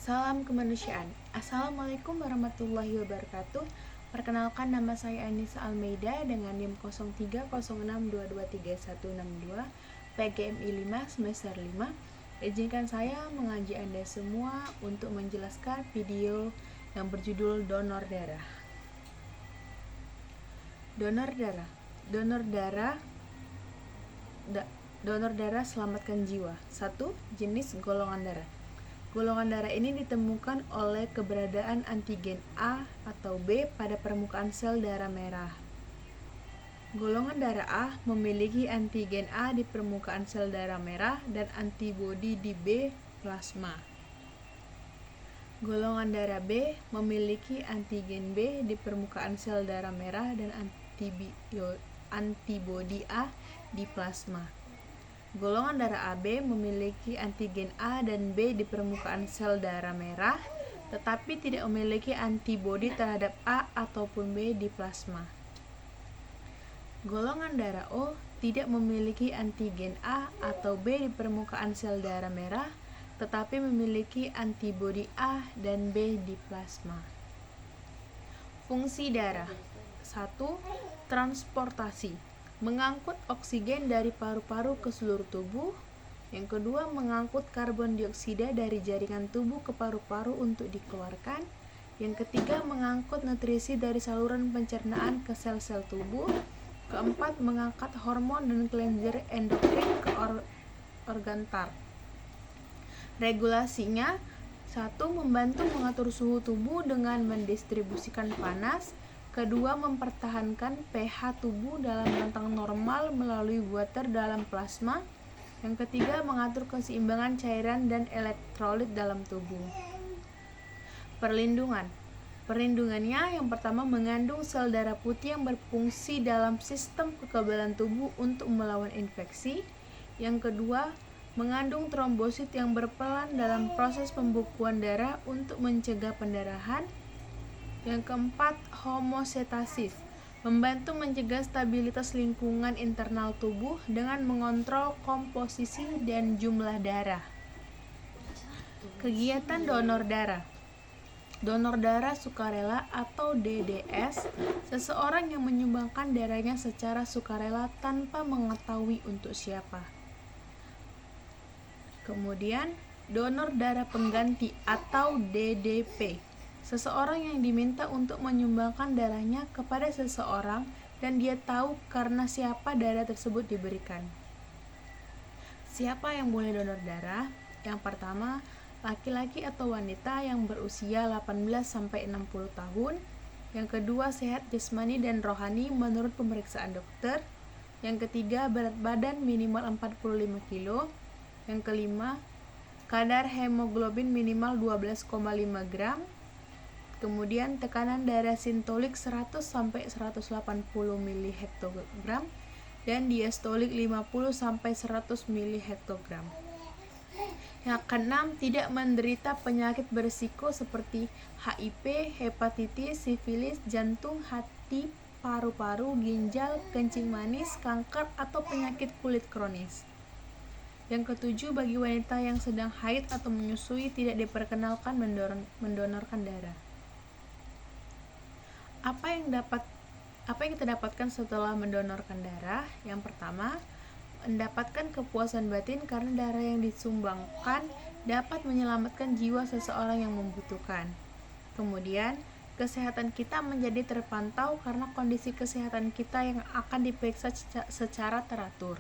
Salam kemanusiaan. Assalamualaikum warahmatullahi wabarakatuh. Perkenalkan, nama saya Anissa Almeida dengan NIM 0306223162 PGMI 5 semester 5. Izinkan saya mengaji Anda semua untuk menjelaskan video yang berjudul donor darah. Donor darah selamatkan jiwa. 1. Jenis golongan darah. Golongan darah ini ditemukan oleh keberadaan antigen A atau B pada permukaan sel darah merah. Golongan darah A memiliki antigen A di permukaan sel darah merah dan antibodi di B plasma. Golongan darah B memiliki antigen B di permukaan sel darah merah dan antibodi A di plasma. Golongan darah AB memiliki antigen A dan B di permukaan sel darah merah, tetapi tidak memiliki antibodi terhadap A ataupun B di plasma. Golongan darah O tidak memiliki antigen A atau B di permukaan sel darah merah, tetapi memiliki antibodi A dan B di plasma. Fungsi darah. 1. Transportasi, mengangkut oksigen dari paru-paru ke seluruh tubuh. Yang kedua, mengangkut karbon dioksida dari jaringan tubuh ke paru-paru untuk dikeluarkan. Yang ketiga, mengangkut nutrisi dari saluran pencernaan ke sel-sel tubuh. Keempat, mengangkat hormon dan kelenjar endokrin ke organ tart. Regulasinya: 1. Membantu mengatur suhu tubuh dengan mendistribusikan panas. Kedua, mempertahankan pH tubuh dalam rentang normal melalui water dalam plasma. Yang ketiga, mengatur keseimbangan cairan dan elektrolit dalam tubuh. Perlindungannya, yang pertama, mengandung sel darah putih yang berfungsi dalam sistem kekebalan tubuh untuk melawan infeksi. Yang kedua, mengandung trombosit yang berperan dalam proses pembekuan darah untuk mencegah pendarahan. Yang keempat, homeostasis, membantu mencegah stabilitas lingkungan internal tubuh dengan mengontrol komposisi dan jumlah darah. Kegiatan donor darah. Donor darah sukarela atau DDS, seseorang yang menyumbangkan darahnya secara sukarela tanpa mengetahui untuk siapa. Kemudian, donor darah pengganti atau DDP, seseorang yang diminta untuk menyumbangkan darahnya kepada seseorang dan dia tahu karena siapa darah tersebut diberikan. Siapa yang boleh donor darah? Yang pertama, laki-laki atau wanita yang berusia 18-60 tahun. Yang kedua, sehat jasmani dan rohani menurut pemeriksaan dokter. Yang ketiga, berat badan minimal 45 kg. Yang kelima, kadar hemoglobin minimal 12,5 gram. Kemudian tekanan darah sintolik 100-180 ml/Hg dan diastolik 50-100 ml/Hg. Yang keenam, tidak menderita penyakit berisiko seperti HIV, hepatitis, sifilis, jantung, hati, paru-paru, ginjal, kencing manis, kanker, atau penyakit kulit kronis. Yang ketujuh, bagi wanita yang sedang haid atau menyusui tidak diperkenalkan mendonorkan darah. Apa yang kita dapatkan setelah mendonorkan darah? Yang pertama, mendapatkan kepuasan batin karena darah yang disumbangkan dapat menyelamatkan jiwa seseorang yang membutuhkan. Kemudian, kesehatan kita menjadi terpantau karena kondisi kesehatan kita yang akan diperiksa secara teratur.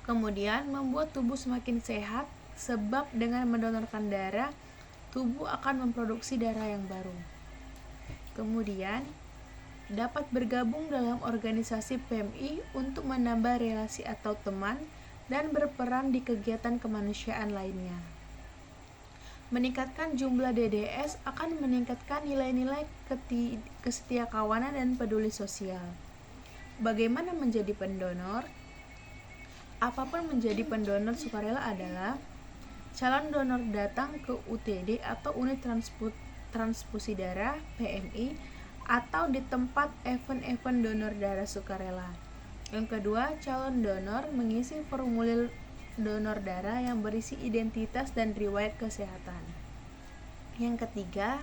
Kemudian, membuat tubuh semakin sehat sebab dengan mendonorkan darah, tubuh akan memproduksi darah yang baru. Kemudian, dapat bergabung dalam organisasi PMI untuk menambah relasi atau teman dan berperan di kegiatan kemanusiaan lainnya. Meningkatkan jumlah DDS akan meningkatkan nilai-nilai kesetiakawanan dan peduli sosial. Bagaimana menjadi pendonor? Apapun menjadi pendonor sukarela adalah calon donor datang ke UTD atau unit transfusi darah PMI atau di tempat event-event donor darah sukarela. Yang kedua, calon donor mengisi formulir donor darah yang berisi identitas dan riwayat kesehatan. Yang ketiga,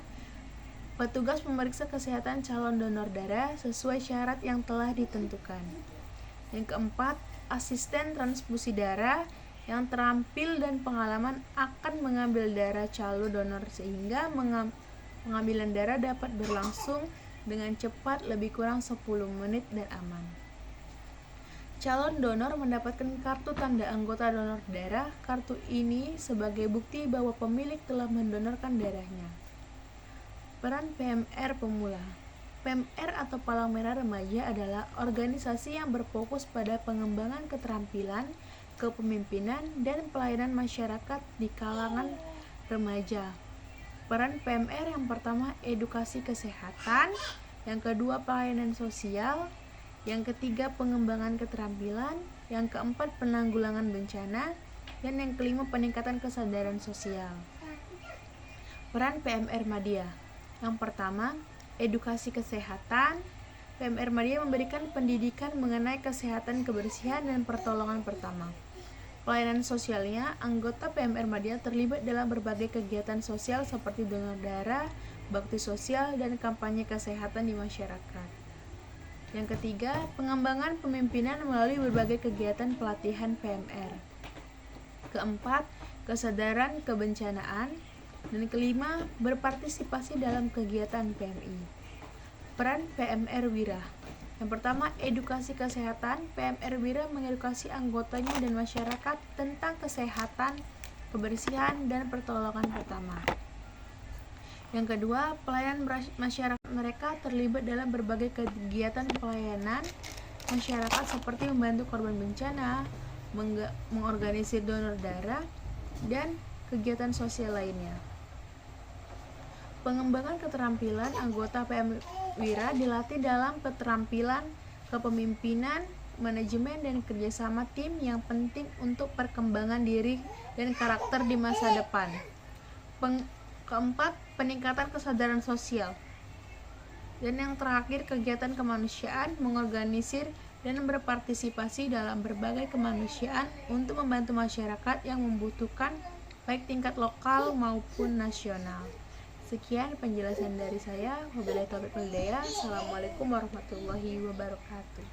petugas memeriksa kesehatan calon donor darah sesuai syarat yang telah ditentukan. Yang keempat, asisten transfusi darah yang terampil dan pengalaman akan mengambil darah calon donor sehingga pengambilan darah dapat berlangsung dengan cepat lebih kurang 10 menit dan aman. Calon donor mendapatkan kartu tanda anggota donor darah. Kartu ini sebagai bukti bahwa pemilik telah mendonorkan darahnya. Peran PMR pemula. PMR atau Palang Merah Remaja adalah organisasi yang berfokus pada pengembangan keterampilan, kepemimpinan, dan pelayanan masyarakat di kalangan remaja. Peran PMR yang pertama, edukasi kesehatan, yang kedua, pelayanan sosial, yang ketiga, pengembangan keterampilan, yang keempat, penanggulangan bencana, dan yang kelima, peningkatan kesadaran sosial. Peran PMR Madya. Yang pertama, edukasi kesehatan. PMR Madya memberikan pendidikan mengenai kesehatan, kebersihan, dan pertolongan pertama. Pelayanan sosialnya, anggota PMR Madya terlibat dalam berbagai kegiatan sosial seperti donor darah, bakti sosial, dan kampanye kesehatan di masyarakat. Yang ketiga, pengembangan pemimpinan melalui berbagai kegiatan pelatihan PMR. Keempat, kesadaran kebencanaan. Dan kelima, berpartisipasi dalam kegiatan PMI. Peran PMR Wira. Yang pertama, edukasi kesehatan. PMR Wira mengedukasi anggotanya dan masyarakat tentang kesehatan, kebersihan, dan pertolongan pertama. Yang kedua, pelayanan masyarakat. Mereka terlibat dalam berbagai kegiatan pelayanan masyarakat seperti membantu korban bencana, mengorganisir donor darah, dan kegiatan sosial lainnya. Pengembangan keterampilan anggota PMR Wira dilatih dalam keterampilan kepemimpinan, manajemen, dan kerjasama tim yang penting untuk perkembangan diri dan karakter di masa depan. Keempat, peningkatan kesadaran sosial. Dan yang terakhir, kegiatan kemanusiaan, mengorganisir dan berpartisipasi dalam berbagai kemanusiaan untuk membantu masyarakat yang membutuhkan baik tingkat lokal maupun nasional. Sekian penjelasan dari saya. Wabillahi taufiq wal hidayah. Assalamualaikum warahmatullahi wabarakatuh.